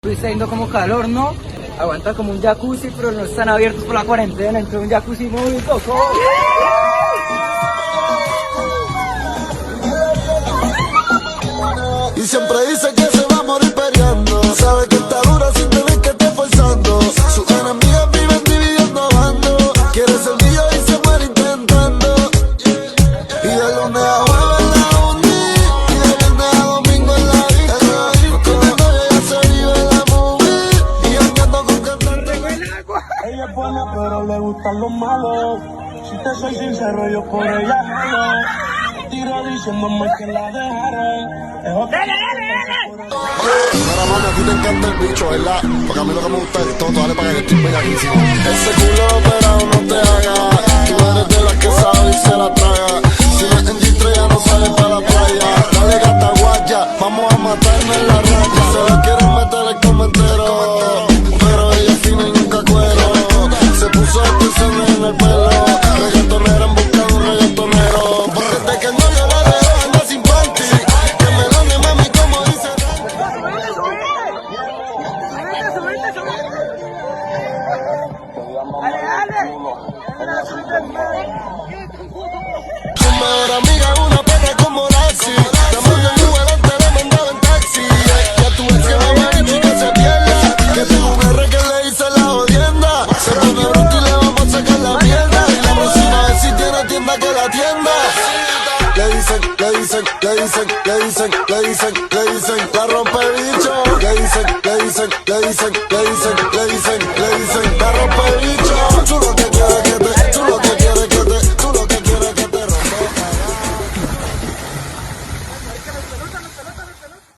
Está yendo como calor, ¿no? Aguanta como un jacuzzi, pero no están abiertos por la cuarentena. Entró un jacuzzi muy poco. Y siempre dice que se va a morir peleando. Sabe que está dura sin tener que estar forzando. Sus enemigas viven dividiendo bandos. Quiere ser mío y se muere intentando. Y de lunes a jueves en la uni, y de viernes a domingo en la disco. Con el novio ya se vive la movie, y andando con cantantes. Ella es buena pero le gustan los malos. Si te soy sincero yo por ella jalo. Tiro diciéndome que la dejaron. Mira, mami, a ti te encanta el bicho, ¿verdad? Porque a mí lo que me gusta es todo, dale para que estoy pegadísimo. Ese culo operado no te haga. Tú eres de las que sabe y se la traga. Si no es en G3 ya no sale para la playa. Dale gata guaya, vamos a matarme en la raya. Se la quieren meter el comentero, pero ella es fina y nunca cuero. Se puso extensiones en el pelo. Reggaetonera en busca de un reggaetonero. Porque desde que el novio la dejó anda sin panty. Que me done mami como dice. Su mejor amiga es una perra como Daxi. Te mando en Uber antes de mandar en taxi. Ya tu ex que va a morir y que se pierda. Que tengo un R que le hice la jodienda. Se pone bruto y le vamos a sacar la mierda. Y la próxima vez si tiene tienda que la tienda. Le dicen, le dicen, le dicen, le dicen, le dicen, le dicen, la rompe bicho. Le dicen, le dicen, le dicen, le dicen, le dicen.